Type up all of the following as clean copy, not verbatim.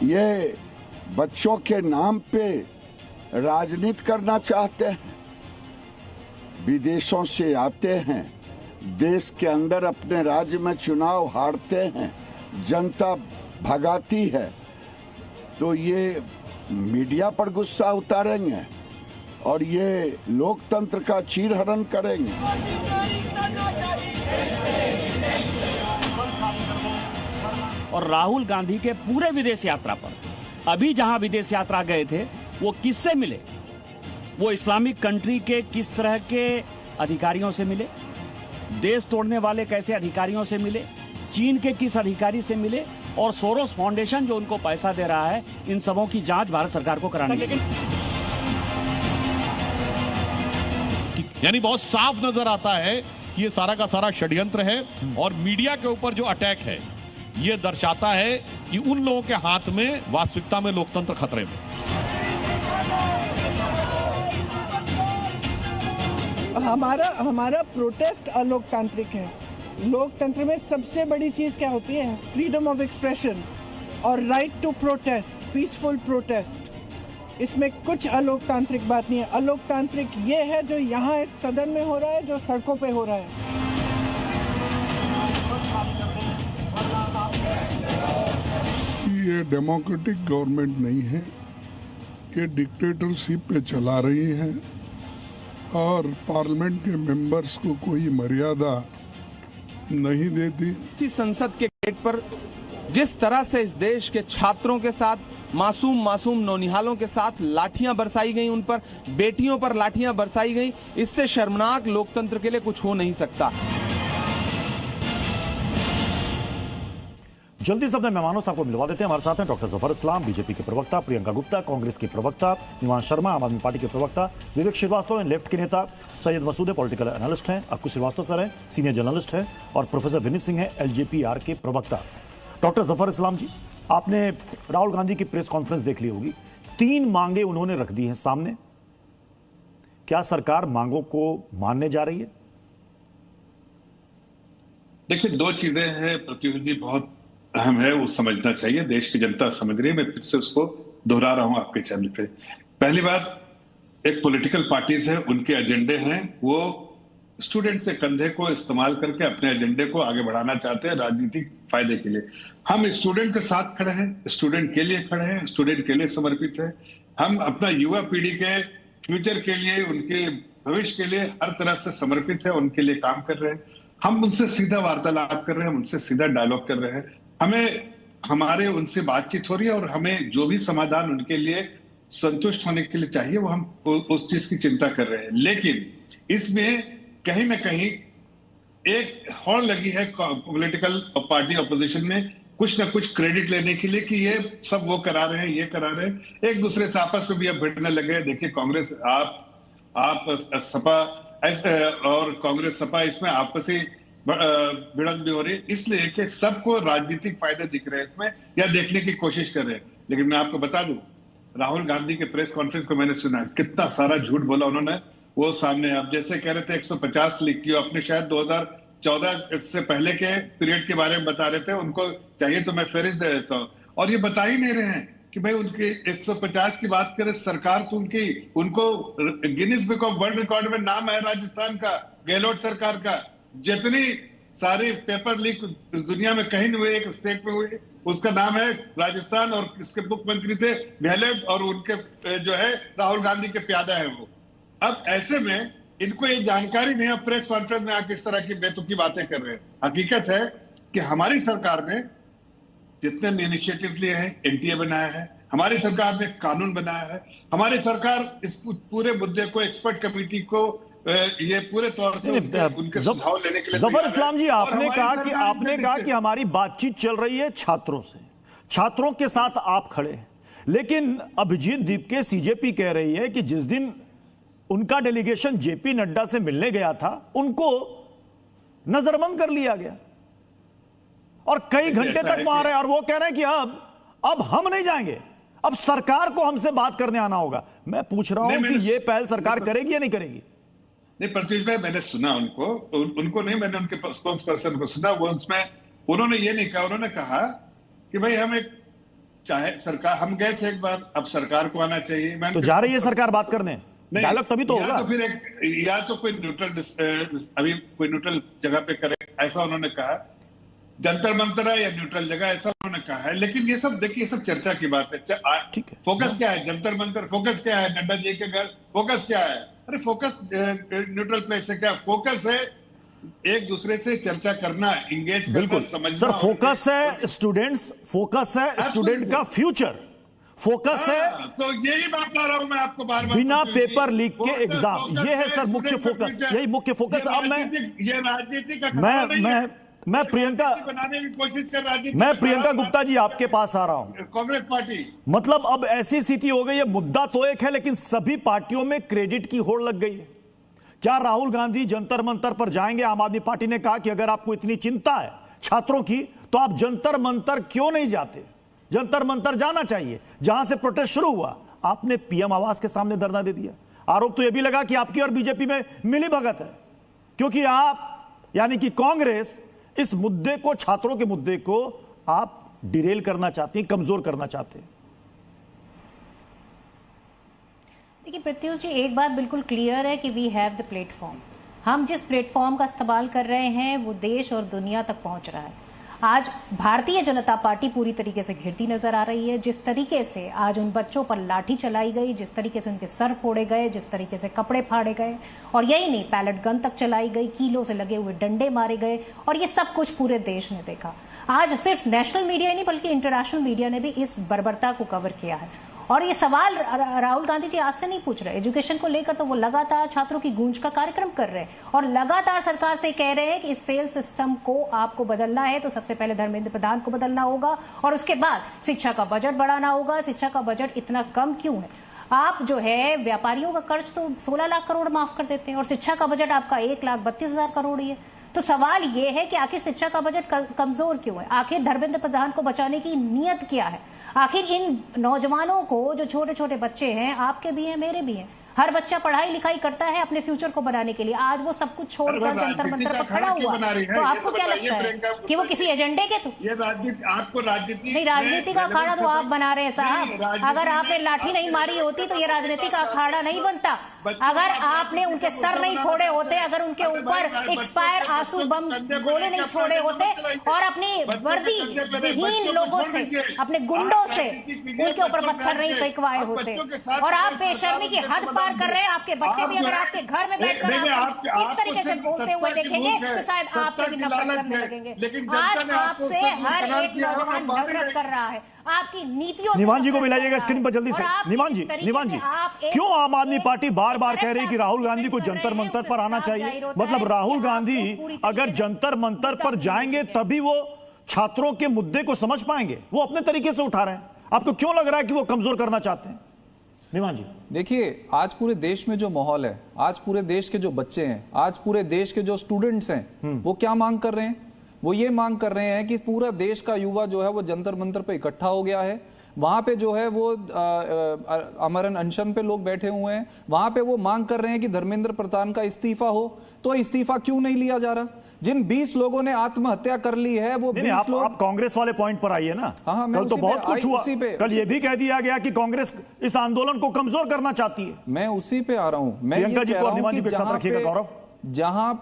ये बच्चों के नाम पे राजनीति करना चाहते हैं। विदेशों से आते हैं, देश के अंदर अपने राज्य में चुनाव हारते हैं, जनता भगाती है, तो ये मीडिया पर गुस्सा उतारेंगे और ये लोकतंत्र का चीरहरण करेंगे। और राहुल गांधी के पूरे विदेश यात्रा पर, अभी जहां विदेश यात्रा गए थे, वो किससे मिले? वो इस्लामिक कंट्री के किस तरह के अधिकारियों से मिले? देश तोड़ने वाले कैसे अधिकारियों से मिले? चीन के किस अधिकारी से मिले? और सोरोस फाउंडेशन जो उनको पैसा दे रहा है, इन सबों की जांच भारत सरकार को करानी है। यानी बहुत साफ नजर आता है कि ये सारा का सारा षड्यंत्र है और मीडिया के ऊपर जो अटैक है ये दर्शाता है कि उन लोगों के हाथ में वास्तविकता में लोकतंत्र खतरे में। हमारा प्रोटेस्ट अलोकतांत्रिक है। लोकतंत्र में सबसे बड़ी चीज क्या होती है? फ्रीडम ऑफ एक्सप्रेशन और right to protest, peaceful protest. इसमें कुछ अलोकतांत्रिक बात नहीं है। अलोकतांत्रिक ये है जो यहाँ इस सदन में हो रहा है, जो सड़कों पे हो रहा है। ये डेमोक्रेटिक गवर्नमेंट नहीं है, ये डिक्टेटरशिप पे चला रही है और पार्लियामेंट के मेंबर्स को कोई मर्यादा नहीं देती। संसद के गेट पर जिस तरह से इस देश के छात्रों के साथ मासूम नौनिहालों के साथ लाठियां बरसाई गई, उन पर बेटियों पर लाठियां बरसाई गई, इससे शर्मनाक लोकतंत्र के लिए कुछ हो नहीं सकता। जल्दी से अपने मेहमानों से आपको मिलवा देते हैं। हमारे साथ हैं डॉक्टर जफर इस्लाम, बीजेपी के प्रवक्ता, प्रियंका गुप्ता, कांग्रेस की प्रवक्ता, निवांश शर्मा, आम आदमी पार्टी के प्रवक्ता, विवेक श्रीवास्तव लेफ्ट के नेता, सैयद मसूद पॉलिटिकल एनालिस्ट हैं, अक्कू श्रीवास्तव सर हैं, सीनियर जर्नलिस्ट हैं, और प्रोफेसर विनीत सिंह हैं, एलजेपीआर के प्रवक्ता। डॉक्टर जफर इस्लाम जी, आपने राहुल गांधी की प्रेस कॉन्फ्रेंस देख ली होगी। 3 मांगे उन्होंने रख दी हैं सामने। क्या सरकार मांगों को मानने जा रही है? देखिए, 2 चीजें हैं प्रतियोगी, बहुत अहम है, वो समझना चाहिए। देश की जनता समझ रही है, मैं फिर से उसको दोहरा रहा हूं आपके चैनल पे। पहली बात, एक पॉलिटिकल पार्टीज है, उनके एजेंडे हैं, वो स्टूडेंट्स के कंधे को इस्तेमाल करके अपने एजेंडे को आगे बढ़ाना चाहते हैं राजनीतिक फायदे के लिए। हम स्टूडेंट के साथ खड़े हैं, स्टूडेंट के लिए खड़े हैं, स्टूडेंट के लिए समर्पित है। हम अपना युवा पीढ़ी के फ्यूचर के लिए, उनके भविष्य के लिए हर तरह से समर्पित है, उनके लिए काम कर रहे हैं। हम उनसे सीधा वार्तालाप कर रहे हैं, उनसे सीधा डायलॉग कर रहे हैं। हमारे उनसे बातचीत हो रही है और हमें जो भी समाधान उनके लिए संतुष्ट होने के लिए चाहिए, वो हम उस चीज की चिंता कर रहे हैं। लेकिन इसमें कहीं ना कहीं एक हॉल लगी है पॉलिटिकल पार्टी ऑपोजिशन में, कुछ ना कुछ क्रेडिट लेने के लिए कि ये सब वो करा रहे हैं, ये करा रहे हैं। एक दूसरे से आपस में भी अब भिड़ने लगे। देखिए, कांग्रेस आप सपा और कांग्रेस सपा, इसमें आपसी भिड़ंत भी हो रही है, इसलिए कि सबको राजनीतिक फायदे दिख रहे हैं इसमें, या देखने की कोशिश कर रहे हैं। लेकिन मैं आपको बता दूं, राहुल गांधी के प्रेस कॉन्फ्रेंस को मैंने सुना, कितना सारा झूठ बोला उन्होंने। वो सामने आप जैसे कह रहे थे 150 लीक की, अपने शायद 2014 से पहले के पीरियड के बारे में बता रहे थे। उनको चाहिए तो मैं फेरिस्त दे देता हूँ। और ये बता ही नहीं रहे हैं कि भाई उनके 150 की बात करें, सरकार तो उनको Guinness book of world record में नाम है राजस्थान का, गहलोत सरकार का। जितनी सारी पेपर लीक इस दुनिया में कहीं नहीं हुई, एक स्टेट में हुई, उसका नाम है राजस्थान। और इसके मुख्यमंत्री थे गहलोत और उनके जो है राहुल गांधी के प्यादा है वो। अब ऐसे में इनको ये जानकारी नहीं है, प्रेस कॉन्फ्रेंस में आके इस तरह की बेतुकी बातें कर रहे हैं। हकीकत है कि हमारी सरकार ने जितने भी इनिशिएटिव लिए हैं, एनटीए बनाया है, हमारी सरकार ने कानून बनाया है, हमारी सरकार इस पूरे मुद्दे को एक्सपर्ट कमेटी को ये पूरे तौर से उनके सुझाव लेने के लिए। जफर इस्लाम जी, आपने कहा कि हमारी बातचीत चल रही है छात्रों से, छात्रों के साथ आप खड़े हैं। लेकिन अभिजीत दीपके सीजेपी कह रही है कि जिस दिन उनका डेलीगेशन जेपी नड्डा से मिलने गया था, उनको नजरबंद कर लिया गया और कई घंटे तक वहां रहे। और वो कह रहे हैं कि अब हम नहीं जाएंगे, अब सरकार को हमसे बात करने आना होगा। मैं पूछ रहा हूं कि ये पहल सरकार करेगी या नहीं करेगी? नहीं प्रत्युष भाई, मैंने सुना उनको नहीं, मैंने उनके स्पोक्स पर्सन को सुना। वो उसमें उन्होंने ये नहीं कहा, उन्होंने कहा कि भाई हम एक चाहे सरकार, हम गए थे एक बार, अब सरकार को आना चाहिए। तो जा रही है सरकार बात करने, डायलॉग तभी तो होगा। तो फिर या तो कोई न्यूट्रल, अभी कोई न्यूट्रल जगह पे करे, ऐसा उन्होंने कहा। जंतर मंतर है या न्यूट्रल जगह, ऐसा उन्होंने कहा है। लेकिन ये सब देखिए, सब चर्चा की बात है। फोकस क्या है? जंतर मंतर फोकस क्या है? नड्डा जी के घर फोकस क्या है? अरे फोकस न्यूट्रल प्लेस से क्या फोकस है? एक दूसरे से चर्चा करना, इंगेज करना, समझना। सर फोकस है स्टूडेंट्स, फोकस है स्टूडेंट का फ्यूचर, फोकस है। तो यही बात कर रहा हूं मैं आपको बार-बार, बिना पेपर लीक के एग्जाम, ये है सर मुख्य फोकस, यही मुख्य फोकस। अब ये राजनीति का मैं प्रियंका बनाने की कोशिश कर रहा, मैं प्रियंका गुप्ता जी आपके पास आ रहा हूं। कांग्रेस पार्टी, मतलब अब ऐसी स्थिति हो गई है, मुद्दा तो एक है लेकिन सभी पार्टियों में क्रेडिट की होड़ लग गई है। क्या राहुल गांधी जंतर मंतर पर जाएंगे? आम आदमी पार्टी ने कहा कि अगर आपको इतनी चिंता है छात्रों की तो आप जंतर मंतर क्यों नहीं जाते? जंतर मंतर जाना चाहिए, जहां से प्रोटेस्ट शुरू हुआ। आपने पीएम आवास के सामने धरना दे दिया। आरोप तो यह भी लगा कि आपकी और बीजेपी में मिली भगत है, क्योंकि आप यानी कि कांग्रेस इस मुद्दे को, छात्रों के मुद्दे को आप डिरेल करना चाहती हैं, कमजोर करना चाहते हैं। देखिए प्रत्युष जी, एक बात बिल्कुल क्लियर है कि वी हैव द प्लेटफॉर्म। हम जिस प्लेटफॉर्म का इस्तेमाल कर रहे हैं वो देश और दुनिया तक पहुंच रहा है। आज भारतीय जनता पार्टी पूरी तरीके से घिरती नजर आ रही है। जिस तरीके से आज उन बच्चों पर लाठी चलाई गई, जिस तरीके से उनके सर फोड़े गए, जिस तरीके से कपड़े फाड़े गए, और यही नहीं, पैलेट गन तक चलाई गई, कीलों से लगे हुए डंडे मारे गए, और ये सब कुछ पूरे देश ने देखा। आज सिर्फ नेशनल मीडिया ही नहीं बल्कि इंटरनेशनल मीडिया ने भी इस बर्बरता को कवर किया है। और ये सवाल राहुल गांधी जी आज से नहीं पूछ रहे। एजुकेशन को लेकर तो वो लगातार छात्रों की गूंज का कार्यक्रम कर रहे हैं और लगातार सरकार से कह रहे हैं कि इस फेल सिस्टम को आपको बदलना है तो सबसे पहले धर्मेंद्र प्रधान को बदलना होगा और उसके बाद शिक्षा का बजट बढ़ाना होगा। शिक्षा का बजट इतना कम क्यों है? आप जो है व्यापारियों का कर्ज तो 16 लाख करोड़ माफ कर देते हैं और शिक्षा का बजट आपका 1,32,000 करोड़ ही है। तो सवाल ये है कि आखिर शिक्षा का बजट कमजोर क्यों है? आखिर धर्मेंद्र प्रधान को बचाने की नीयत क्या है? आखिर इन नौजवानों को, जो छोटे छोटे बच्चे हैं, आपके भी हैं मेरे भी हैं, हर बच्चा पढ़ाई लिखाई करता है अपने फ्यूचर को बनाने के लिए, आज वो सब कुछ छोड़कर जंतर मंतर पर खड़ा हुआ, तो आपको क्या लगता है कि वो किसी एजेंडे के? तो ये राजनीति, आपको राजनीति नहीं, राजनीति का अखाड़ा तो आप बना रहे हैं साहब। अगर आपने लाठी नहीं मारी होती तो ये राजनीति का अखाड़ा नहीं बनता। अगर आपने उनके सर नहीं फोड़े होते, अगर उनके ऊपर एक्सपायर आंसू बम गोले नहीं छोड़े होते और अपनी वर्दी विहीन लोगों से, अपने गुंडों से उनके ऊपर पत्थर नहीं फेंकवाए होते, और आप बेशर्मी की हद पार कर रहे हैं। आपके बच्चे भी अगर आपके घर में बैठकर इस तरीके से बोलते हुए देखेंगे तो शायद आपसे भी नफरत करने लगेंगे। आज आपसे हर एक नौजवान नफरत कर रहा है आपकी नीतियों। निवान जी को मिलाइएगा स्क्रीन पर जल्दी से। निवान जी, क्यों आम आदमी पार्टी बार बार कह रही है कि राहुल गांधी को जंतर मंतर पर आना चाहिए? मतलब राहुल गांधी अगर जंतर मंतर पर जाएंगे तभी वो छात्रों के मुद्दे को समझ पाएंगे, वो अपने तरीके से उठा रहे हैं। आपको क्यों लग रहा है कि वो कमजोर करना चाहते हैं? निवान जी देखिए, आज पूरे देश में जो माहौल है, आज पूरे देश के जो बच्चे हैं, आज पूरे देश के जो स्टूडेंट्स हैं, वो क्या मांग कर रहे हैं? वो ये मांग कर रहे हैं कि पूरा देश का युवा जो है वो जंतर मंतर पे इकट्ठा हो गया है। वहां पे जो है वो अमरन अनशन पे लोग बैठे हुए हैं। वहां पे वो मांग कर रहे हैं कि धर्मेंद्र प्रधान का इस्तीफा हो। तो इस्तीफा क्यों नहीं लिया जा रहा? जिन 20 लोगों ने आत्महत्या कर ली है वो 20 लोग। आप कांग्रेस वाले पॉइंट पर आइए ना। हाँ, कल तो बहुत कुछ हुआ। कल ये भी कह दिया गया कि कांग्रेस इस आंदोलन को कमजोर करना चाहती है। मैं उसी पे आ रहा हूं। मैं प्रियंका जी को और निवान जी के साथ रखिएगा गौरव। जहां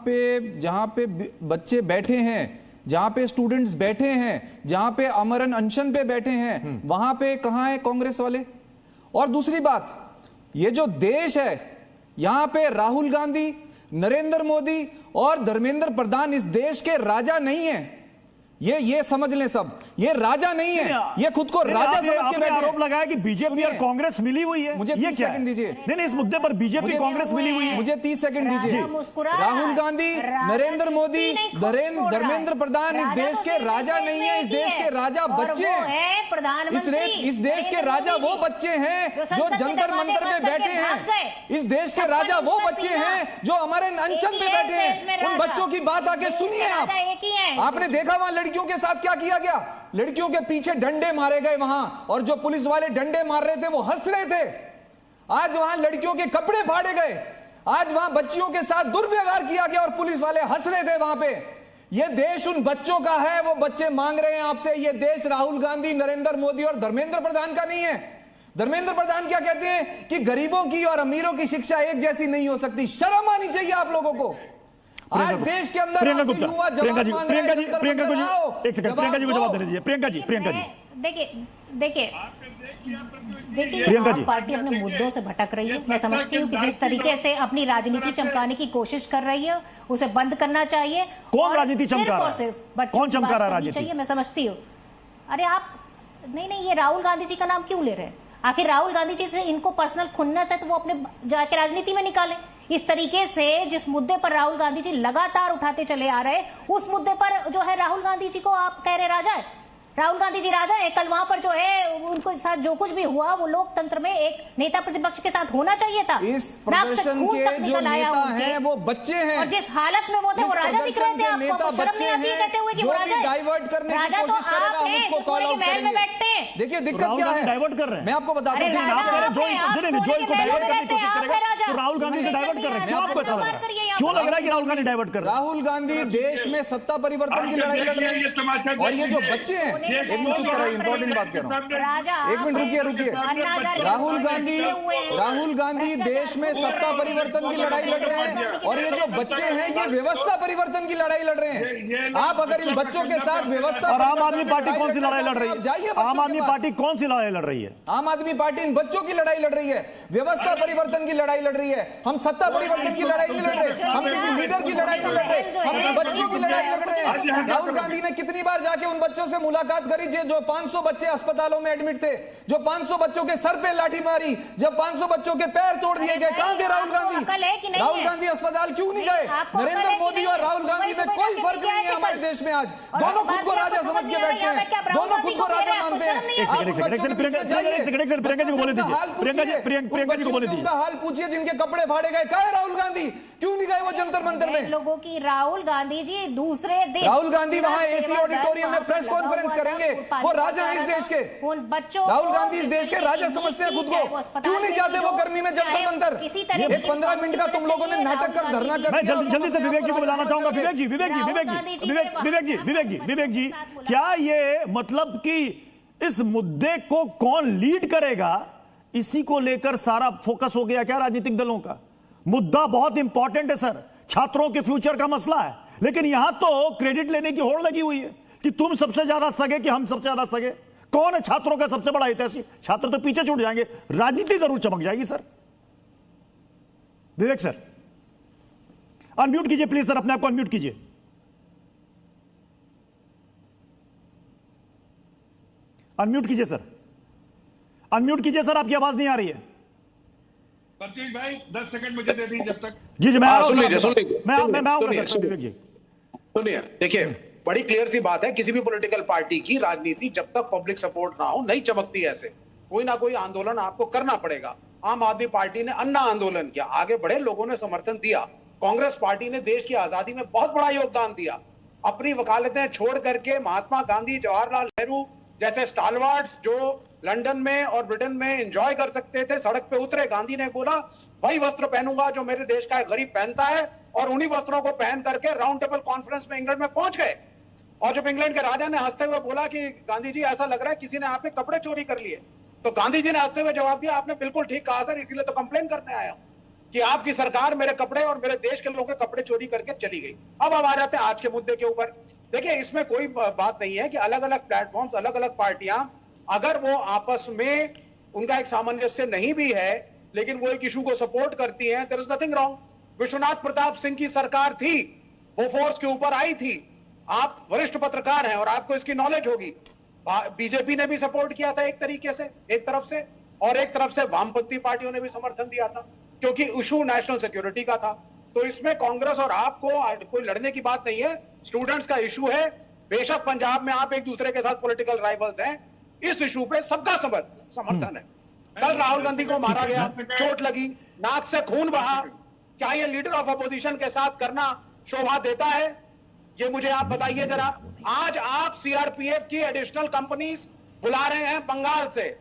पे बच्चे बैठे हैं, जहां पे स्टूडेंट्स बैठे हैं, जहां पे अमरन अनशन पे बैठे हैं, वहां पे कहां है कांग्रेस वाले? और दूसरी बात, ये जो देश है, यहां पे राहुल गांधी, नरेंद्र मोदी और धर्मेंद्र प्रधान इस देश के राजा नहीं है। ये समझ लें सब, ये राजा नहीं है, ये खुद को राजा समझ के बैठे। आरोप लगाया कि बीजेपी और कांग्रेस मिली हुई है। मुझे 30 सेकंड दीजिए। नहीं, इस मुद्दे पर बीजेपी कांग्रेस मिली हुई है। मुझे 30 सेकंड दीजिए। राहुल गांधी, नरेंद्र मोदी, धर्मेंद्र प्रधान इस देश के राजा नहीं है, इस देश के राजा बच्चे हैं। इस देश के राजा वो बच्चे हैं जो जंतर मंतर पे बैठे हैं। इस देश के राजा वो बच्चे हैं जो हमारे अनशन पे बैठे हैं। उन बच्चों की बात आके सुनिए आप। आपने देखा वहां लड़कियों के साथ क्या किया गया? लड़कियों के पीछे डंडे मारे गए वहां, और जो पुलिस वाले डंडे मार रहे थे वो हंस रहे थे। आज वहां लड़कियों के कपड़े फाड़े गए, आज वहां बच्चियों के साथ दुर्व्यवहार किया गया और पुलिस वाले हंस रहे थे वहां पे। ये देश उन बच्चों का है, वो बच्चे मांग रहे हैं आपसे। ये देश राहुल गांधी, नरेंद्र मोदी और धर्मेंद्र प्रधान का नहीं है। धर्मेंद्र प्रधान क्या कहते हैं कि गरीबों की और अमीरों की शिक्षा एक जैसी नहीं हो सकती। शर्म आनी चाहिए आप लोगों को। आज देश के अंदर प्रियंका गुप्ता, युवा जवाब मांग रहे हैं। प्रियंका जी एक सेकंड, प्रियंका जी को जवाब देने दीजिए। प्रियंका जी देखिए आप पार्टी अपने मुद्दों से भटक रही है। मैं समझती हूँ कि जिस तरीके से अपनी राजनीति चमकाने की कोशिश कर रही है उसे बंद करना चाहिए। कौन राजनीति चमका रहा है? कौन चमका रहा है राजनीति? मैं समझती हूँ। अरे आप नहीं, ये राहुल गांधी जी का नाम क्यों ले रहे हैं? आखिर राहुल गांधी जी से इनको पर्सनल खुन्नस है तो वो अपने जाके राजनीति में निकाले। इस तरीके से जिस मुद्दे पर राहुल गांधी जी लगातार उठाते चले आ रहे, उस मुद्दे पर जो है राहुल गांधी जी को आप कह रहे राजा है। राहुल गांधी जी राजा है। कल वहां पर जो है उनको साथ जो कुछ भी हुआ वो लोकतंत्र में एक नेता प्रतिपक्ष के साथ होना चाहिए था। इस प्रदर्शन के जो नेता हैं वो बच्चे हैं, और जिस हालत में वो थे वो राजा दिख रहे थे। आपको शर्म नहीं आती कहते हुए कि वो राजा है? डाइवर्ट करने की कोशिश करेगा हम उसको कॉल आउट करेंगे। देखिए दिक्कत क्या है, डाइवर्ट कर रहे हैं। मैं आपको बताता हूं। जो इनको डाइवर्ट करने की कोशिश करेगा तो राहुल गांधी से डाइवर्ट कर रहे हैं। क्यों आपको ऐसा लग रहा है? क्यों लग रहा है कि राहुल गांधी डाइवर्ट कर रहे हैं? राहुल गांधी देश में सत्ता परिवर्तन की लड़ाई लड़ रहे हैं, और ये जो बच्चे हैं, एक मिनट चुप कराइए, इंपॉर्टेंट बात कर रहा हूं। एक मिनट रुकिए। राहुल गांधी देश में सत्ता परिवर्तन की लड़ाई लड़ रहे हैं, और ये जो बच्चे हैं ये व्यवस्था परिवर्तन की लड़ाई लड़ रहे हैं। आप अगर इन बच्चों के साथ व्यवस्था, और आम आदमी पार्टी कौन सी लड़ाई लड़ रही है? आम आदमी पार्टी कौन सी लड़ाई लड़ रही है? आम आदमी पार्टी इन बच्चों की लड़ाई लड़ रही है, व्यवस्था परिवर्तन की लड़ाई लड़ रही है। हम सत्ता परिवर्तन की लड़ाई नहीं लड़ रहे, हम किसी लीडर की लड़ाई नहीं लड़ रहे, हम इन बच्चों की लड़ाई लड़ रहे हैं। राहुल गांधी ने कितनी बार जाके उन बच्चों से मुलाकात करी जो 500 बच्चे अस्पतालों में एडमिट थे, जो 500 बच्चों के सर पे लाठी मारी, जब 500 बच्चों के पैर तोड़ दिए गए। कहां थे राहुल गांधी? राहुल गांधी अस्पताल क्यों नहीं गए? नरेंद्र मोदी और राहुल गांधी में कोई फर्क नहीं है हमारे देश में। आज दोनों खुद को राजा समझ के बैठते हैं, दोनों खुद को राजा मानते हैं। प्रियंका जी को बोले दीजिए। प्रियंका जी को बोले दीजिए। उनका हाल पूछिए जिनके कपड़े फाड़े गए। कहाँ है राहुल गांधी? क्यों नहीं गए वो जंतर मंतर में? लोगों की राहुल गांधी जी दूसरे दिन, राहुल गांधी वहां एसी ऑडिटोरियम में प्रेस कॉन्फ्रेंस करेंगे। वो राजा है इस देश के। उन बच्चों, राहुल गांधी इस देश के राजा समझते हैं खुद को। क्यों नहीं जाते वो गर्मी में जंतर मंतर? ये 15 मिनट का तुम लोगों ने नाटक कर धरना कर। मैं जल्दी से विवेक जी को बुलाना चाहूंगा। विवेक जी, क्या ये मतलब कि इस मुद्दे को कौन लीड करेगा, इसी को लेकर सारा फोकस हो गया क्या राजनीतिक दलों का? मुद्दा बहुत इंपॉर्टेंट है सर, छात्रों के फ्यूचर का मसला है, लेकिन यहां तो क्रेडिट लेने की होड़ लगी हुई है कि तुम सबसे ज्यादा सगे कि हम सबसे ज्यादा सगे। कौन है छात्रों का सबसे बड़ा हितैषी? छात्र तो पीछे छूट जाएंगे, राजनीति जरूर चमक जाएगी सर। विवेक सर अनम्यूट कीजिए प्लीज सर, अपने आप को अनम्यूट कीजिए। अनम्यूट कीजिए सर, अनम्यूट कीजिए सर, आपकी आवाज नहीं आ रही है। प्रतीक भाई 10 सेकंड मुझे दे दीजिए जब तक। जी मैं सुन लीजिए। सुनिए, देखिए बड़ी क्लियर सी बात है, किसी भी पॉलिटिकल पार्टी की राजनीति जब तक पब्लिक सपोर्ट ना हो नहीं चमकती। ऐसे कोई ना कोई आंदोलन आपको करना पड़ेगा। आम आदमी पार्टी ने अन्ना आंदोलन किया, आगे बढ़े लोगों ने समर्थन दिया। कांग्रेस पार्टी ने देश की आजादी में बहुत बड़ा योगदान दिया। अपनी वकालतें छोड़ करके महात्मा गांधी, जवाहरलाल नेहरू जैसे स्टालवार्ड्स जो लंदन में और ब्रिटेन में एंजॉय कर सकते थे, सड़क पे उतरे। गांधी ने बोला वही वस्त्र पहनूंगा जो मेरे देश का एक गरीब पहनता है, और उन्हीं वस्त्रों को पहन करके राउंड टेबल कॉन्फ्रेंस में इंग्लैंड में पहुंच गए। और जब इंग्लैंड के राजा ने हंसते हुए बोला कि गांधी जी ऐसा लग रहा है किसी ने आपके कपड़े चोरी कर लिए, तो गांधी जी ने हंसते हुए जवाब दिया, आपने बिल्कुल ठीक कहा सर, इसीलिए तो कंप्लेन करने आया कि आपकी सरकार मेरे कपड़े और मेरे देश के लोगों के कपड़े चोरी करके चली गई। अब आ जाते हैं आज के मुद्दे के ऊपर। देखिए इसमें कोई बात नहीं है कि अलग अलग प्लेटफॉर्म्स, अलग अलग पार्टियां अगर वो आपस में उनका एक सामंजस्य नहीं भी है लेकिन वो एक इशू को सपोर्ट करती हैं, there is nothing wrong. Vishwanath Pratap Singh की सरकार थी, वो फोर्स के ऊपर आई थी। आप वरिष्ठ पत्रकार हैं और आपको इसकी नॉलेज होगी। बीजेपी ने भी सपोर्ट किया था एक तरीके से, एक तरफ से, और एक तरफ से वामपंथी पार्टियों ने भी समर्थन दिया था, क्योंकि इशू नेशनल सिक्योरिटी का था। तो इसमें कांग्रेस और आपको कोई लड़ने की बात नहीं है, स्टूडेंट्स का इशू है। बेशक पंजाब में आप एक दूसरे के साथ पॉलिटिकल राइवल्स हैं, इस इशू पे सबका समर्थन है। कल राहुल गांधी को मारा गया, चोट लगी, नाक से खून बहा, क्या ये लीडर ऑफ अपोजिशन के साथ करना शोभा देता है? ये मुझे आप बताइए जरा। आज आप सीआरपीएफ की एडिशनल कंपनीज बुला रहे हैं बंगाल से,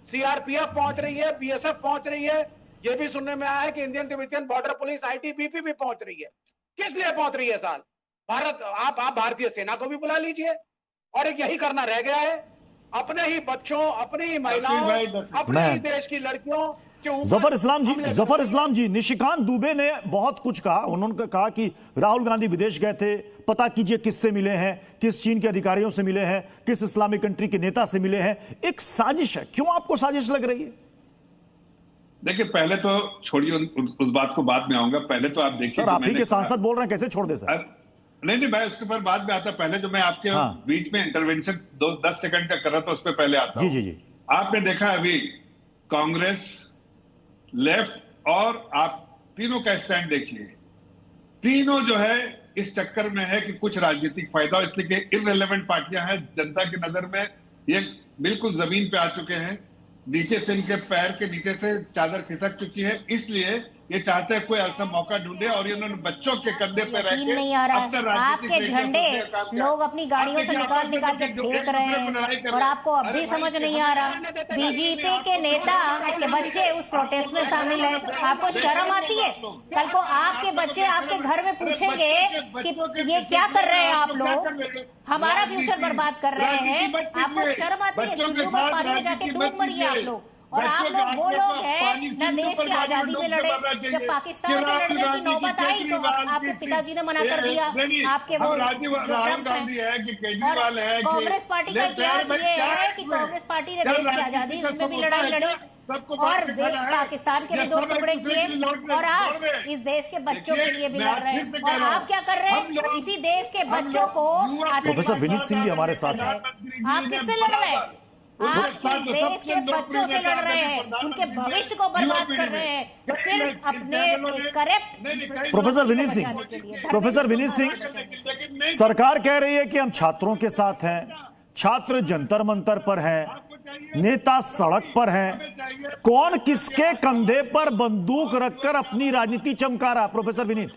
सीआरपीएफ पहुंच रही है, बीएसएफ पहुंच रही है, ये भी सुनने में आया है कि Indian Tibetan border police ITBP भी पहुंच रही है। किस लिए पहुंच रही है साल? आप भारतीय सेना को भी बुला लीजिए। और एक यही करना रह गया है, अपने ही बच्चों, अपनी ही महिलाओं, अपने ही देश की लड़कियों के ऊपर। जफर इस्लाम जी, निशिकांत दुबे ने बहुत कुछ कहा। उन्होंने कहा कि राहुल गांधी विदेश गए थे, पता कीजिए किससे मिले हैं, किस चीन के अधिकारियों से मिले हैं, किस इस्लामिक कंट्री के नेता से मिले हैं। एक साजिश है। क्यों आपको साजिश लग रही है? देखिए, पहले तो छोड़िए, उस बात को बाद में आऊंगा। पहले तो आप देखिए, सर आप ही के सांसद बोल रहे हैं, कैसे छोड़ दे सर? नहीं, मैं उसके ऊपर बाद में आता। पहले जो मैं आपके बीच में इंटरवेंशन 10 सेकंड का कर रहा था, उस पर पहले आता हूं। जी। आपने देखा अभी कांग्रेस, लेफ्ट और आप तीनों का स्टैंड देखिए। तीनों जो है इस चक्कर में है कि कुछ राजनीतिक फायदा, इसलिए कि इररिलेवेंट पार्टियां हैं, जनता की नजर में ये बिल्कुल जमीन पे आ चुके हैं, नीचे से इनके पैर के नीचे से चादर खिसक चुकी है। इसलिए ये चाहते हैं कोई ऐसा मौका ढूंढे, और इन्होंने बच्चों के कंधे पे रह के नहीं आ रहा है। आपके झंडे लोग अपनी गाड़ियों से निकाल निकाल के फेंक रहे हैं, और आपको अब भी समझ नहीं आ रहा। बीजेपी के नेता के बच्चे उस प्रोटेस्ट में शामिल है, आपको शर्म आती है? कल को आपके बच्चे आपके घर में पूछेंगे कि ये क्या कर रहे हैं आप लोग, हमारा फ्यूचर बर्बाद कर रहे हैं। आपको शर्म आती है? चुल्लू पर पानी में जाके डूब मरिए आप लोग। और आप लोग वो लोग हैं न देश की आजादी में लड़े। जब पाकिस्तान में लड़ने की नौबत आई तो आपके पिताजी ने मना कर दिया। आपके वो राहुल गांधी है कि केजरीवाल है, कांग्रेस पार्टी का इतिहास ये है कि कांग्रेस पार्टी ने देश की आजादी में भी लड़ाई लड़ी और पाकिस्तान के भी 2 टुकड़े किए, और आज इस देश के बच्चों के लिए भी लड़ रहे हैं। और आप क्या कर रहे हैं? इसी देश के बच्चों को। प्रोफेसर विनीत सिंह भी हमारे साथ हैं। आप किससे लड़ रहे हैं? आप इस देश के बच्चों से लड़ रहे हैं, उनके भविष्य को बर्बाद कर रहे हैं, सिर्फ अपने करेक्ट। प्रोफेसर विनीत सिंह, सरकार कह रही है कि हम छात्रों के साथ हैं, छात्र जंतर मंतर पर हैं, नेता सड़क पर हैं। कौन किसके कंधे पर बंदूक रखकर अपनी राजनीति चमका रहा? प्रोफेसर विनीत।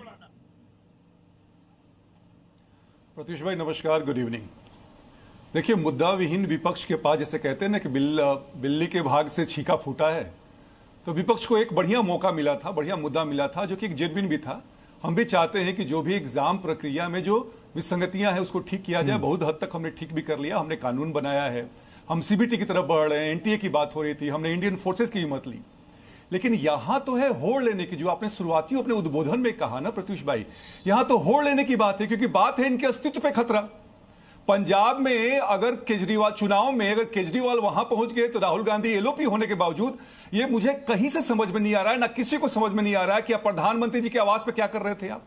प्रत्युष भाई नमस्कार, गुड इवनिंग। देखिए, मुद्दा विहीन विपक्ष के पास, जैसे कहते हैं ना कि बिल्ली के भाग से छीका फूटा है, तो विपक्ष को एक बढ़िया मौका मिला था, बढ़िया मुद्दा मिला था, जो कि एक जेन्युइन भी था। हम भी चाहते हैं कि जो भी एग्जाम प्रक्रिया में जो विसंगतियां हैं उसको ठीक किया जाए। बहुत हद तक हमने ठीक भी कर लिया, हमने कानून बनाया है, हम सीबीटी की तरफ बढ़ रहे हैं, एनटीए की बात हो रही थी, हमने इंडियन फोर्सेस की हिम्मत ली। लेकिन यहां तो है होड़ लेने की, जो आपने शुरुआती अपने उद्बोधन में कहा ना प्रत्युष भाई, यहां तो होड़ लेने की बात है, क्योंकि बात है इनके अस्तित्व पे खतरा। पंजाब में अगर केजरीवाल, चुनाव में अगर केजरीवाल वहां पहुंच गए तो राहुल गांधी एलओपी होने के बावजूद, ये मुझे कहीं से समझ में नहीं आ रहा है, ना किसी को समझ में नहीं आ रहा है कि आप प्रधानमंत्री जी की आवाज पे क्या कर रहे थे आप।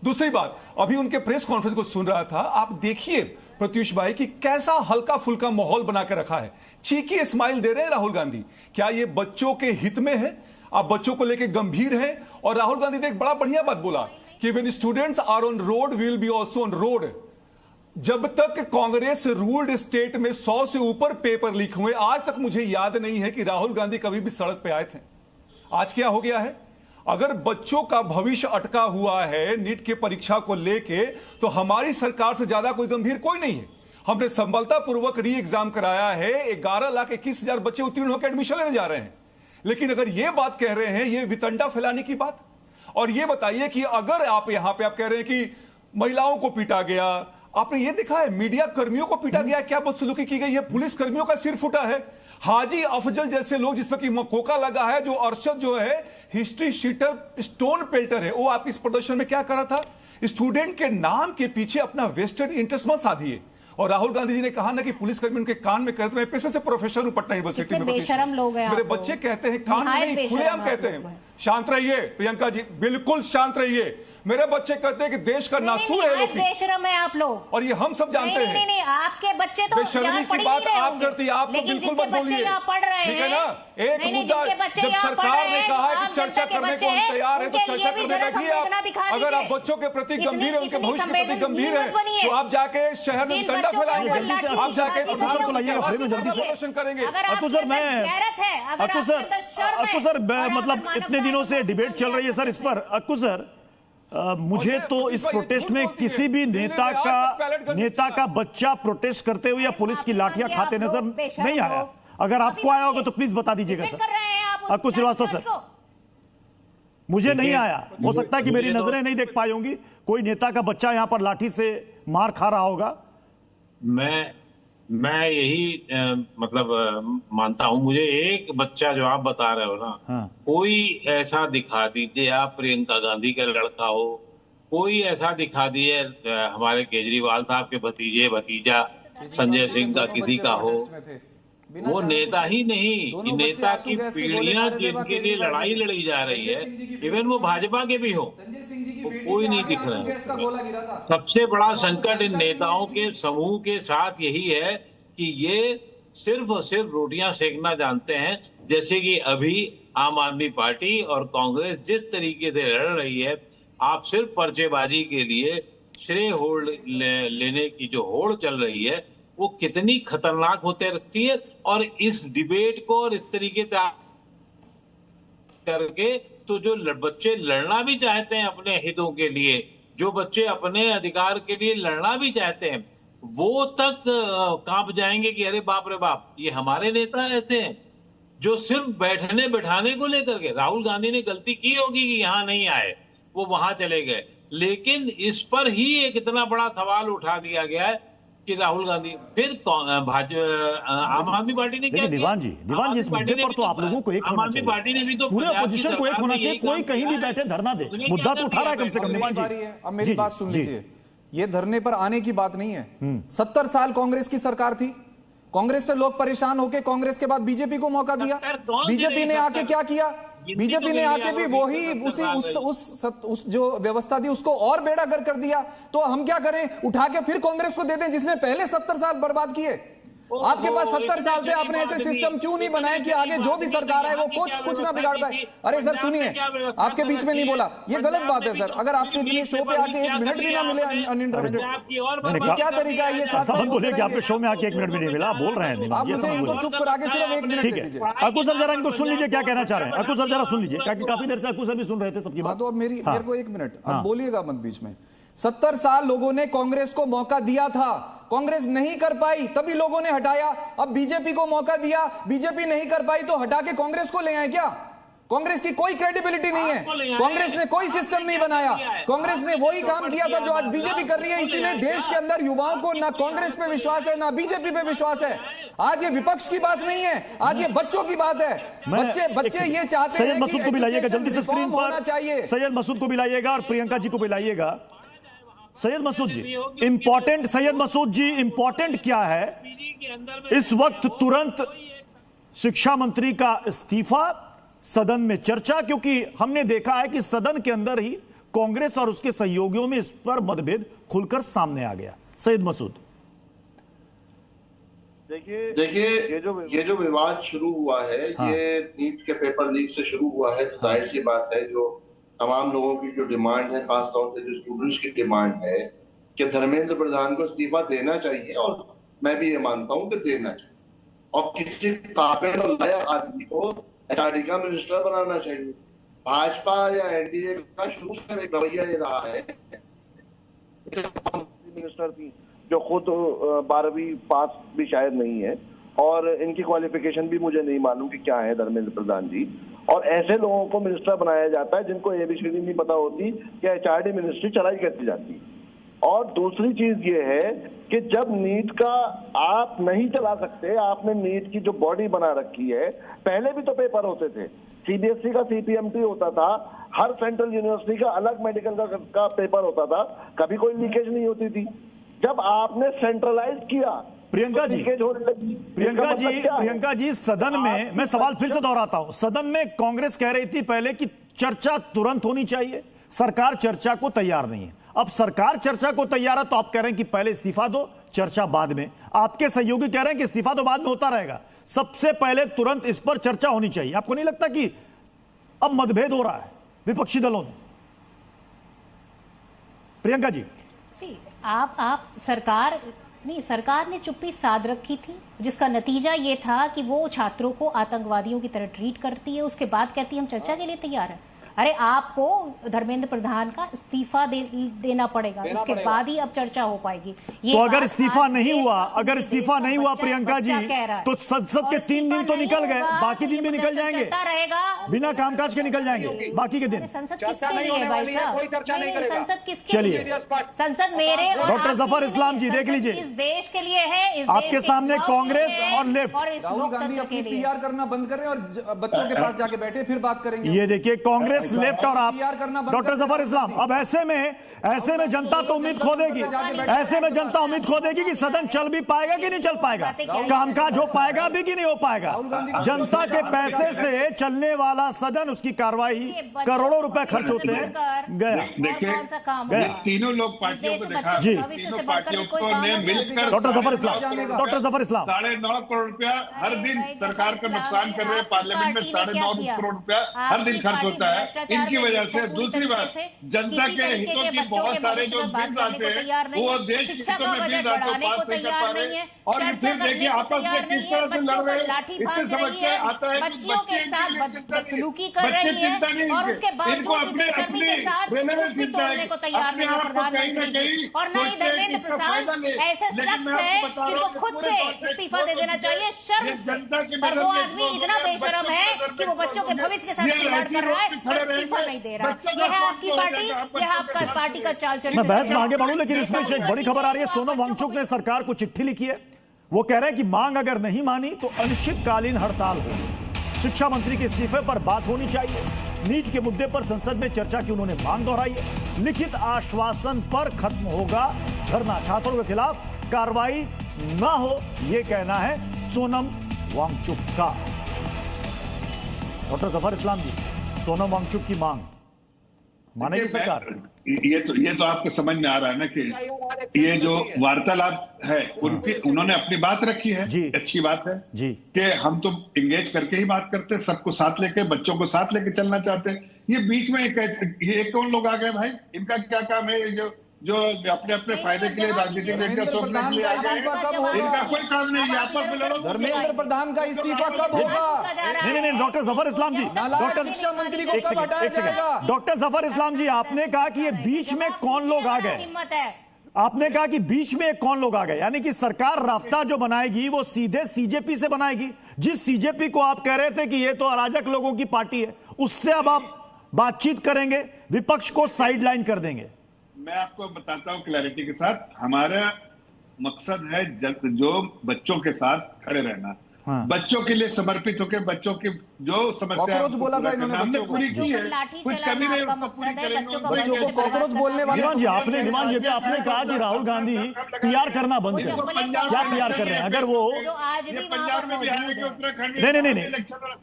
दूसरी बात, अभी उनके प्रेस कॉन्फ्रेंस को सुन रहा था, आप देखिए प्रत्युष भाई कि कैसा हल्का फुल्का माहौल बना के रखा है, चीकी स्माइल दे रहे हैं राहुल गांधी। क्या ये बच्चों के हित में है? आप बच्चों को लेकर गंभीर हैं? और राहुल गांधी ने एक बड़ा बढ़िया बात बोला कि when students are on road we will be also on road. जब तक कांग्रेस रूल्ड स्टेट में 100 से ऊपर पेपर लीक हुए, आज तक मुझे याद नहीं है कि राहुल गांधी कभी भी सड़क पे आए थे। आज क्या हो गया है? अगर बच्चों का भविष्य अटका हुआ है नीट की परीक्षा को लेके, तो हमारी सरकार से ज्यादा कोई गंभीर कोई नहीं है। हमने संबलतापूर्वक री एग्जाम कराया है, 11,21,000 बच्चे उत्तीर्ण होकर एडमिशन लेने जा रहे हैं। लेकिन अगर यह बात कह रहे हैं, यह वितंडा फैलाने की बात। और यह बताइए कि अगर आप यहां पे आप कह रहे हैं कि महिलाओं को पीटा गया, आपने ये देखा है मीडिया कर्मियों को पीटा गया, क्या बदसलूकी की गई है, पुलिस कर्मियों का सिर फूटा है, हाजी अफजल जैसे लोग जिस पर कि मकोका लगा है, जो अरशद जो है हिस्ट्री शीटर स्टोन पेल्टर है, वो आपके इस प्रदर्शन में क्या कर रहा था? स्टूडेंट के नाम के पीछे अपना वेस्टेड इंटरेस्ट मत साधिए। और राहुल गांधी जी ने कहा ना कि पुलिसकर्मी उनके कान में कहते हैं, मैं पेशे से प्रोफेसर हूं पटना यूनिवर्सिटी में, बेशरम लोग हैं, मेरे बच्चे कहते हैं कान में नहीं खुलेआम कहते हैं। शांत रहिए प्रियंका जी, बिल्कुल शांत रहिए। मेरे बच्चे कहते हैं कि देश का नासूर है एलओपी। बेशरम है आप लोग, और ये हम सब जानते हैं। नहीं, आपके बच्चे तो बेशर्मी की बात आप करती है, आप तो बिल्कुल मत बोलिए, ठीक है ना। एक मुद्दा जब सरकार ने कहा है कि चर्चा करने को हम तैयार है, तो चर्चा करने बैठिए आप। अगर आप बच्चों के प्रति गंभीर है, उनके भविष्य के प्रति गंभीर है, तो आप जाके शहर में वितंडा फैलाएंगे, आप जाके प्रदर्शन करेंगे। सर मतलब इतने दिनों से डिबेट चल रही है सर इस पर। अक्कू सर, मुझे तो इस प्रोटेस्ट में किसी भी नेता का बच्चा प्रोटेस्ट करते हुए या पुलिस की लाठियां खाते नजर नहीं आया। अगर आपको आया होगा तो प्लीज बता दीजिएगा सर। अक्कू श्रीवास्तव सर, मुझे नहीं आया, हो सकता है कि मेरी नजरें नहीं देख पाई होंगी। कोई नेता का बच्चा यहाँ पर लाठी से मार खा रहा होगा। मैं यही मानता हूं। मुझे एक बच्चा जो आप बता रहे हो ना, हाँ। कोई ऐसा दिखा दीजिए, आप प्रियंका गांधी का लड़का हो, कोई ऐसा दिखा दीजिए हमारे केजरीवाल साहब के भतीजा संजय सिंह का किसी का हो, वो नेता ही नहीं, नेता की पीढ़ियां जिनके लिए लड़ाई लड़ी जा रही है, इवन वो भाजपा के भी हो, कोई नहीं दिख रहा है। सबसे बड़ा संकट इन नेताओं के समूह के साथ यही है कि ये सिर्फ और सिर्फ रोटियां सेकना जानते हैं। जैसे कि अभी आम आदमी पार्टी और कांग्रेस जिस तरीके से लड़ रही है, आप सिर्फ पर्चेबाजी के लिए श्रेय होड़ लेने की जो होड़ चल रही है, वो कितनी खतरनाक होते रखती है। और इस डिबेट को और इस तरीके से करके तो जो बच्चे लड़ना भी चाहते हैं अपने हितों के लिए, जो बच्चे अपने अधिकार के लिए लड़ना भी चाहते हैं, वो तक कांप जाएंगे कि अरे बाप रे बाप, ये हमारे नेता ऐसे हैं जो सिर्फ बैठने बैठाने को लेकर के। राहुल गांधी ने गलती की होगी कि यहाँ नहीं आए, वो वहां चले गए, लेकिन इस पर ही एक इतना बड़ा सवाल उठा दिया गया है कि राहुल गांधी फिर आम आदमी पार्टी ने क्या किया? दीवान जी इस मुद्दे पर तो आप लोगों को एक होना चाहिए, पार्टी ने भी तो पूरे अपोजिशन को एक होना चाहिए। कोई कहीं भी बैठे धरना दे, मुद्दा तो उठा रहा है कम से कम। दीवान जी अब मेरी बात सुन लीजिए, ये धरने पर आने की बात नहीं है। 70 साल कांग्रेस की सरकार थी, कांग्रेस से लोग परेशान होकर कांग्रेस के बाद बीजेपी को मौका दिया। बीजेपी ने आके क्या किया? बीजेपी ने आके भी वही उस जो व्यवस्था थी उसको और बेड़ागर कर दिया। तो हम क्या करें? उठा के फिर कांग्रेस को दे दें जिसने पहले 70 साल बर्बाद किए। आपके पास 70 साल थे, आपने ऐसे सिस्टम क्यों नहीं बनाए कि आगे जो भी सरकार है वो कुछ ना बिगाड़ पाए? अरे सर सुनिए, आपके बीच में नहीं बोला, ये गलत बात है सर। अगर आपके लिए शो पे आके 1 मिनट भी ना मिले अनइंटरप्टेड, क्या तरीका है ये? सब बोले कि आपके शो में आके 1 मिनट भी नहीं मिला, बोल रहे हैं। आप मुझे इनको चुप करा के सिर्फ 1 मिनट दे दीजिए। अकू सर जरा इनको सुन लीजिए क्या कहना चाह रहे हैं। अकू सर जरा सुन लीजिए, काफी देर से अकू सर भी सुन रहे थे सबकी बात। तो अब मेरे को 1 मिनट, अब बोलिएगा मत बीच में। 70 साल लोगों ने कांग्रेस को मौका दिया था, कांग्रेस नहीं कर पाई, तभी लोगों ने हटाया। अब बीजेपी को मौका दिया, बीजेपी नहीं कर पाई तो हटा के कांग्रेस को ले आए क्या? कांग्रेस की कोई क्रेडिबिलिटी नहीं है, कांग्रेस ने कोई सिस्टम नहीं बनाया, कांग्रेस ने वही काम किया था जो आज बीजेपी कर रही है। इसीलिए देश के अंदर युवाओं को ना कांग्रेस पे विश्वास है ना बीजेपी पे विश्वास है। आज ये विपक्ष की बात नहीं है, आज ये बच्चों की बात है। बच्चे ये चाहते हैं। सैयद मसूद को भी लाइएगा जल्दी से स्क्रीन पर, सैयद मसूद को भी लाइएगा और प्रियंका जी को भी लाइएगा। सैयद मसूद जी, इंपॉर्टेंट सैयद मसूद जी, इंपॉर्टेंट क्या है इस वक्त? तुरंत शिक्षा मंत्री का इस्तीफा, सदन में चर्चा, क्योंकि हमने देखा है कि सदन के अंदर ही कांग्रेस और उसके सहयोगियों में इस पर मतभेद खुलकर सामने आ गया। सैयद मसूद, देखिए ये जो विवाद शुरू हुआ है, ये नीट के पेपर लीक से शुरू हुआ है। जाहिर सी बात है, जो तमाम लोगों की जो डिमांड है, खासतौर से जो स्टूडेंट्स की डिमांड है कि धर्मेंद्र प्रधान को इस्तीफा देना चाहिए, और मैं भी ये मानता हूं कि देना चाहिए, और किसी काबिल और लायक आदमी को एचआरडी का मिनिस्टर बनाना चाहिए। भाजपा या एनडीए का शुरू से एक रवैया ये रहा है। मिनिस्टर थी जो खुद 12वीं पास भी शायद नहीं है, और इनकी क्वालिफिकेशन भी मुझे नहीं मालूम कि क्या है धर्मेंद्र प्रधान जी। और ऐसे लोगों को मिनिस्टर बनाया जाता है जिनको एबीसीडी नहीं पता होती कि एचआरडी मिनिस्ट्री चलाई कैसे जाती। और दूसरी चीज ये है कि जब नीट का आप नहीं चला सकते, आपने नीट की जो बॉडी बना रखी है, पहले भी तो पेपर होते थे, सीबीएसई का सीपीएमटी होता था, हर सेंट्रल यूनिवर्सिटी का अलग मेडिकल का पेपर होता था, कभी कोई लीकेज नहीं होती थी। जब आपने सेंट्रलाइज किया, प्रियंका जी सदन में, मैं सवाल फिर से दोहराता हूं, सदन में कांग्रेस कह रही थी पहले कि चर्चा तुरंत होनी चाहिए, सरकार चर्चा को तैयार नहीं है। अब सरकार चर्चा को तैयार है तो आप कह रहे हैं कि पहले इस्तीफा दो, चर्चा बाद में। आपके सहयोगी कह रहे हैं कि इस्तीफा तो बाद में होता रहेगा, सबसे पहले तुरंत इस पर चर्चा होनी चाहिए। आपको नहीं लगता कि अब मतभेद हो रहा है विपक्षी दलों में? प्रियंका जी, आप सरकार ने चुप्पी साध रखी थी, जिसका नतीजा ये था कि वो छात्रों को आतंकवादियों की तरह ट्रीट करती है, उसके बाद कहती है हम चर्चा के लिए तैयार हैं। अरे आपको धर्मेंद्र प्रधान का इस्तीफा देना पड़ेगा, उसके बाद ही अब चर्चा हो पाएगी। तो अगर इस्तीफा नहीं हुआ, अगर इस्तीफा नहीं हुआ प्रियंका जी, तो संसद के 3 दिन तो निकल गए, बाकी दिन भी निकल जाएंगे, बिना कामकाज के निकल जाएंगे बाकी के दिन। संसद किसके लिए है भाई साहब? कोई चर्चा नहीं करेगा। संसद किसके चलिए, संसद मेरे और डॉक्टर जफर इस्लाम जी देख लीजिए, इस देश के लिए है, इस आपके सामने कांग्रेस और लेफ्ट। राहुल गांधी अपनी पीआर करना बंद कर रहे हैं और बच्चों के पास जाके बैठे, फिर बात करेंगे। ये देखिए, कांग्रेस, लेफ्ट और आप, डॉक्टर जफर इस्लाम। अब ऐसे में जनता तो उम्मीद खो देगी, ऐसे में जनता उम्मीद खो देगी कि सदन चल भी पाएगा कि नहीं चल पाएगा, कामकाज हो पाएगा भी कि नहीं हो पाएगा। जनता के पैसे से चलने वाला सदन, उसकी कार्रवाई करोड़ों रुपए खर्च होते हैं, गया। देखिए, तीनों लोग पार्टियों को देखा जी, तीनों पार्टियों ने मिलकर डॉक्टर जफर इस्लाम 9.5 करोड़ रुपया हर दिन सरकार का नुकसान कर रहे हैं। पार्लियामेंट में 9.5 करोड़ रुपया हर दिन खर्च होता है इनकी वजह से। दूसरी बात, जनता के हितों की बहुत सारे जो बिल आते हैं वो देश के हितों में बिल आते हैं, पास नहीं कर पा रहे। और फिर देखिए आपस में किस तरह से लड़ रहे हैं, इससे समझ आता है कि बच्चे चिंता नहीं, इनको अपने रेलेवेंस चिंता है, अपने आप को कहीं ना कहीं सोचते हैं कि इसका फायदा ले। लेकिन मैं आपको बता रहा हूँ खुद से इस्तीफा दे देना चाहिए, जनता की पर वो आदमी इतना बेशरम है कि वो बच्चों के भविष्य के साथ खिलवाड़ कर रहा है और इस्तीफा नहीं दे रहा। यह है आपकी पार्टी, यह आपका पार्टी का चाल चलन। मैं बहस में आगे बढ़ूं, लेकिन इसमें से एक बड़ी खबर आ रही है। सोनम वांगचुक ने सरकार को चिट्ठी लिखी है, वो कह रहे हैं कि मांग अगर नहीं मानी तो अनिश्चितकालीन हड़ताल होगी। शिक्षा मंत्री के इस्तीफे पर बात होनी चाहिए, नीट के मुद्दे पर संसद में चर्चा की उन्होंने मांग दोहराई है। लिखित आश्वासन पर खत्म होगा धरना, छात्रों के खिलाफ कार्रवाई ना हो, यह कहना है सोनम वांगचुक का। डॉक्टर जफर इस्लाम जी, सोनम वांगचुक की मांग मानेगी सरकार? ये तो आपको समझ में आ रहा है ना कि ये जो वार्तालाप है उन्होंने अपनी बात रखी है, अच्छी बात है जी, कि हम तो इंगेज करके ही बात करते हैं, सबको साथ लेके, बच्चों को साथ लेके चलना चाहते हैं। ये बीच में ये कौन लोग आ गए भाई? इनका क्या काम है जो अपने अपने फायदे के लिए राजनीतिक रेटिया सोचने के लिए आ गए? इनका कोई काम नहीं है, आपस में लड़ो। धर्मेंद्र प्रधान का इस्तीफा कब होगा? नहीं, डॉक्टर जफर इस्लाम जी, डॉक्टर शिक्षा मंत्री को कब हटाया जाएगा? डॉक्टर जफर इस्लाम जी, आपने कहा कि ये बीच में कौन लोग आ गए? आपने कहा कि बीच में कौन लोग आ गए, यानी कि सरकार राफ्ता जो बनाएगी वो सीधे सीजेपी से बनाएगी। जिस सीजेपी को आप कह रहे थे कि ये तो अराजक लोगों की पार्टी है, उससे अब आप बातचीत करेंगे, विपक्ष को साइडलाइन कर देंगे। मैं आपको बताता हूं क्लैरिटी के साथ, हमारा मकसद है जो बच्चों के साथ खड़े रहना, बच्चों के लिए समर्पित होकर बच्चों की जो समस्या बोला था इन्होंने, हमने पूरी की है, कुछ कमी नहीं उसको पूरी करेंगे। बच्चों को कॉकरोच बोलने वाले जी, आपने कहा कि राहुल गांधी पीआर करना बंद करें। क्या पीआर कर रहे हैं? अगर वो पंजाब में भी आएंगे, उत्तराखंड में नहीं,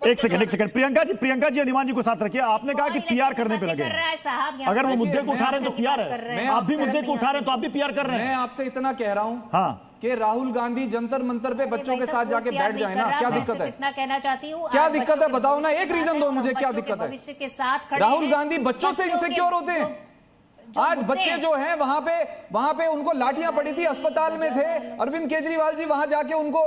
एक सेकंड प्रियंका जी हनुमान जी को साथ रखिए। आपने कहा कि पीआर करने पे लगे हैं, अगर वो मुद्दे को उठा रहे हैं तो पीआर है, आप भी मुद्दे को उठा रहे हैं तो आप भी पीआर कर रहे हैं। मैं आपसे इतना कह रहा हूँ कि राहुल गांधी जंतर मंतर पे बच्चों के साथ जाके बैठ जाए ना, क्या दिक्कत है? इतना कहना चाहती हूँ, क्या दिक्कत है बताओ ना, एक रीजन दो मुझे, क्या दिक्कत है? भविष्य के साथ राहुल गांधी बच्चों से इनसिक्योर होते हैं। आज बच्चे जो हैं वहां पे उनको लाठियां पड़ी थी, अस्पताल में थे, अरविंद केजरीवाल जी वहां जाके उनको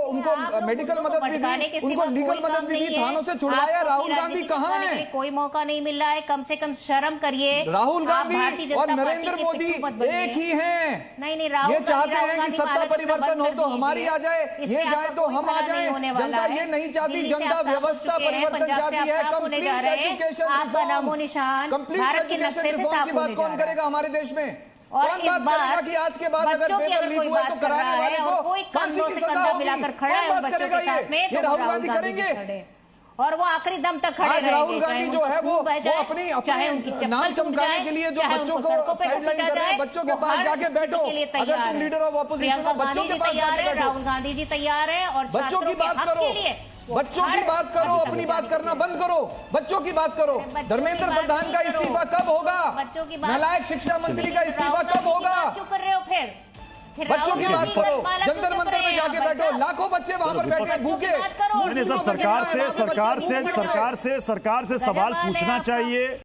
मेडिकल मदद भी दी, उनको लीगल मदद भी दी, थानों से छुड़वाया। राहुल गांधी कहां है? कोई मौका नहीं मिल रहा है, कम से कम शर्म करिए। राहुल गांधी और नरेंद्र मोदी एक ही हैं। नहीं, ये चाहते हैं कि सत्ता परिवर्तन हो तो हमारी आ जाए, ये जाए तो हम आ जाए। जनता ये नहीं चाहती, जनता व्यवस्था परिवर्तन चाहती है। Complete education reform, complete education reform की बात कौन करेगा हमारे देश में? और कौन बात करेगा कि आज के बाद अगर पेपर लीक हुए तो कराने वाले को फांसी की सजा होगी? कौन बात करेगा? ये राहुल गांधी करेंगे और वो आखिरी दम तक खड़े आज राहुल गांधी जो है वो अपने नाम चमकाने के लिए जो बच्चों को साइडलाइन कर रहे हैं, बच्चों के पास जाके बैठो। अगर तुम लीडर ऑफ ऑपोजिशन हो, बच्चों के पास जाके बैठो। राहुल गांधी जी तैयार है और बच्चों की बात करो, बच्चों की बात करो, अपनी बात करना बंद करो, बच्चों की बात करो। धर्मेंद्र प्रधान का इस्तीफा कब होगा? नालायक शिक्षा मंत्री का इस्तीफा कब होगा? क्यों कर रहे हो फिर? बच्चों की बात करो, जंतर मंतर में जाके बैठो, लाखों बच्चे वहां पर बैठे भूखे। सरकार से सवाल पूछना चाहिए।